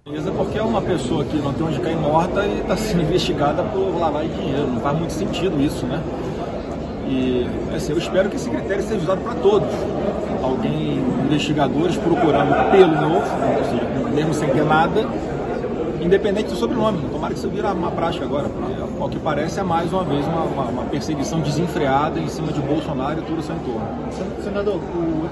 Porque é uma pessoa que não tem onde cair morta e está sendo investigada por lavagem de dinheiro. Não faz muito sentido isso, né? E assim, eu espero que esse critério seja usado para todos. Alguém, investigadores procurando pelo novo, ou seja, mesmo sem ter nada, independente do sobrenome. Tomara que isso vira uma praxe agora, porque ao que parece é mais uma vez uma perseguição desenfreada em cima de Bolsonaro e todo o seu entorno. Senador,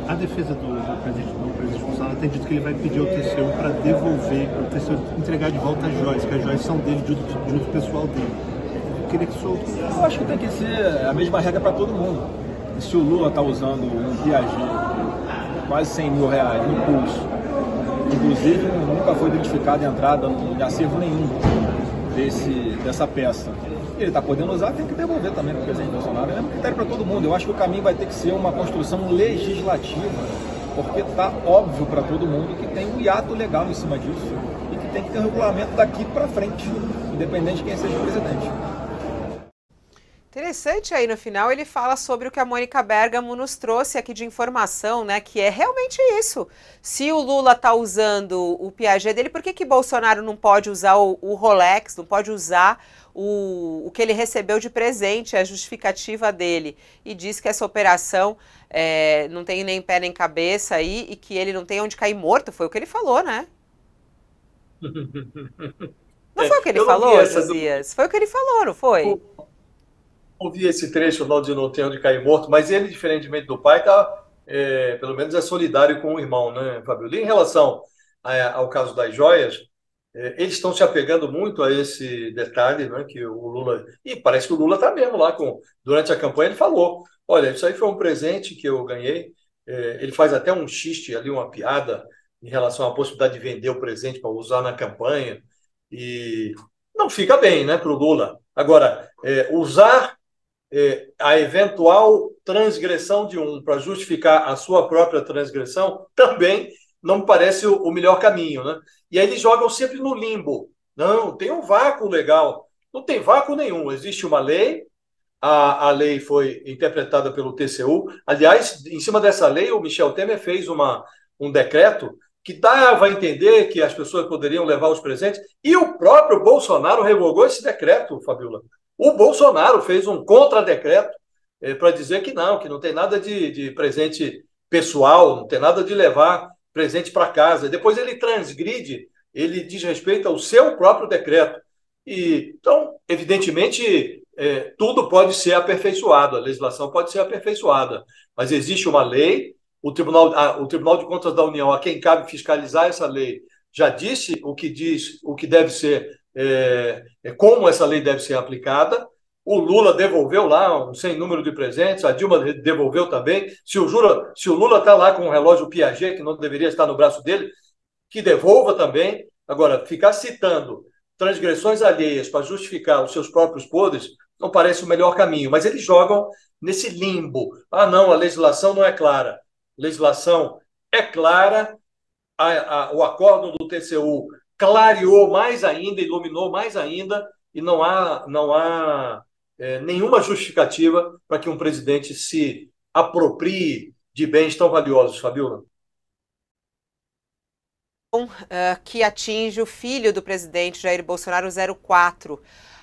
a defesa do presidente Bolsonaro tem dito que ele vai pedir ao TCU para devolver, para o TCU entregar de volta as joias, que as joias são dele, de uso pessoal dele. Eu queria que o senhor... Eu acho que tem que ser a mesma regra para todo mundo. E se o Lula está usando um Piaget quase 100 mil reais no pulso, inclusive nunca foi identificada a entrada em acervo nenhum dessa peça, ele está podendo usar, tem que devolver também para o presidente Bolsonaro. É um critério para todo mundo. Eu acho que o caminho vai ter que ser uma construção legislativa, porque está óbvio para todo mundo que tem um hiato legal em cima disso e que tem que ter um regulamento daqui para frente, independente de quem seja o presidente. Interessante aí no final ele fala sobre o que a Mônica Bergamo nos trouxe aqui de informação, né, que é realmente isso. Se o Lula está usando o Piaget dele, por que Bolsonaro não pode usar o Rolex, não pode usar o que ele recebeu de presente, a justificativa dele? E diz que essa operação não tem nem pé nem cabeça aí e que ele não tem onde cair morto, foi o que ele falou, né? Não foi o que ele falou, Josias? Foi o que ele falou, não foi? Ouvi esse trecho não de não ter onde cair morto, mas ele, diferentemente do pai, tá, pelo menos é solidário com o irmão, né, Fabio? Em relação ao caso das joias, eles estão se apegando muito a esse detalhe, né, que o Lula... E parece que o Lula está mesmo lá, durante a campanha ele falou, olha, isso aí foi um presente que eu ganhei, ele faz até um xiste ali, uma piada, em relação à possibilidade de vender o presente para usar na campanha, e não fica bem, né, para o Lula. Agora, usar a eventual transgressão de um para justificar a sua própria transgressão também não me parece o melhor caminho, né? E aí eles jogam sempre no limbo. Não, tem um vácuo legal. Não tem vácuo nenhum. Existe uma lei, a lei foi interpretada pelo TCU. Aliás, em cima dessa lei, o Michel Temer fez um decreto que dava a entender que as pessoas poderiam levar os presentes, e o próprio Bolsonaro revogou esse decreto, Fabiola. O Bolsonaro fez um contra-decreto para dizer que não tem nada de presente pessoal, não tem nada de levar presente para casa. Depois ele transgride, ele desrespeita o seu próprio decreto. Então, evidentemente, tudo pode ser aperfeiçoado, a legislação pode ser aperfeiçoada, mas existe uma lei, o Tribunal de Contas da União, a quem cabe fiscalizar essa lei, já disse o que diz, o que deve ser, como essa lei deve ser aplicada. O Lula devolveu lá um sem número de presentes, a Dilma devolveu também. Se o Lula está lá com um relógio Piaget, que não deveria estar no braço dele, que devolva também. Agora, ficar citando transgressões alheias para justificar os seus próprios podres não parece o melhor caminho, mas eles jogam nesse limbo. Ah, não, a legislação não é clara. A legislação é clara, o acórdão do TCU clareou mais ainda, iluminou mais ainda, e não há nenhuma justificativa para que um presidente se aproprie de bens tão valiosos, Fabiola. Que atinge o filho do presidente Jair Bolsonaro, 04.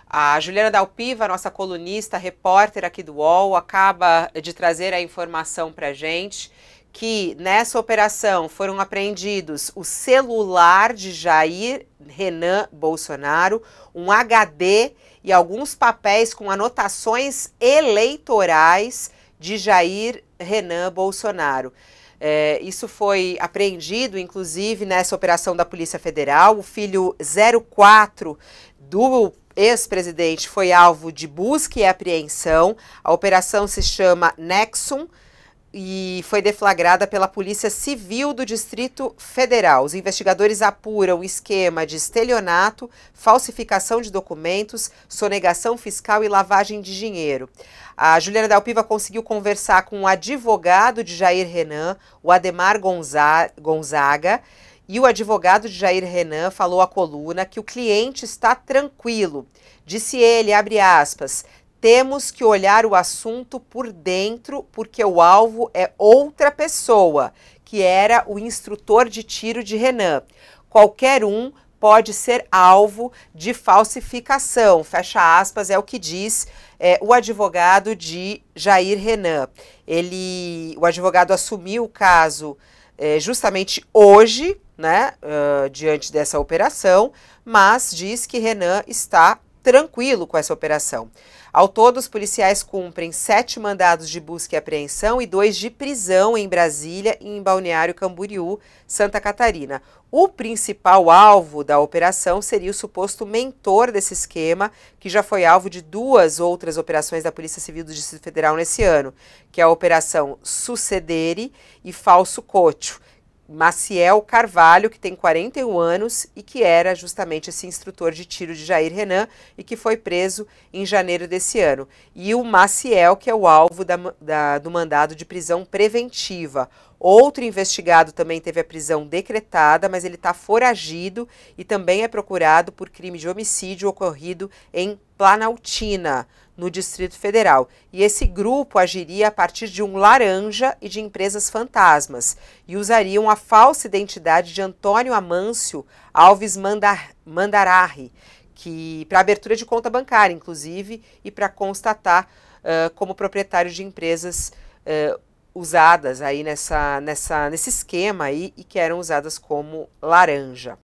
A Juliana Dalpiva, nossa colunista, repórter aqui do UOL, acaba de trazer a informação para a gente que nessa operação foram apreendidos o celular de Jair Renan Bolsonaro, um HD e alguns papéis com anotações eleitorais de Jair Renan Bolsonaro. Isso foi apreendido, inclusive, nessa operação da Polícia Federal. O filho 04 do ex-presidente foi alvo de busca e apreensão. A operação se chama Nexum e foi deflagrada pela Polícia Civil do Distrito Federal. Os investigadores apuram o esquema de estelionato, falsificação de documentos, sonegação fiscal e lavagem de dinheiro. A Juliana Dalpiva conseguiu conversar com o advogado de Jair Renan, o Ademar Gonzaga, e o advogado de Jair Renan falou à coluna que o cliente está tranquilo. Disse ele, abre aspas, temos que olhar o assunto por dentro, porque o alvo é outra pessoa, que era o instrutor de tiro de Renan. Qualquer um pode ser alvo de falsificação, fecha aspas, é o que diz o advogado de Jair Renan. O advogado assumiu o caso justamente hoje, né, diante dessa operação, mas diz que Renan está tranquilo com essa operação. Ao todo, os policiais cumprem 7 mandados de busca e apreensão e 2 de prisão em Brasília e em Balneário Camboriú, Santa Catarina. O principal alvo da operação seria o suposto mentor desse esquema, que já foi alvo de 2 outras operações da Polícia Civil do Distrito Federal nesse ano, que é a Operação Sucedere e Falso Cocho. Maciel Carvalho, que tem 41 anos e que era justamente esse instrutor de tiro de Jair Renan e que foi preso em janeiro desse ano. E o Maciel, que é o alvo do mandado de prisão preventiva. Outro investigado também teve a prisão decretada, mas ele está foragido e também é procurado por crime de homicídio ocorrido em Planaltina, no Distrito Federal. E esse grupo agiria a partir de um laranja e de empresas fantasmas e usariam a falsa identidade de Antônio Amâncio Alves Mandararri, que para abertura de conta bancária, inclusive, e para constatar como proprietário de empresas usadas aí nesse esquema aí e que eram usadas como laranja.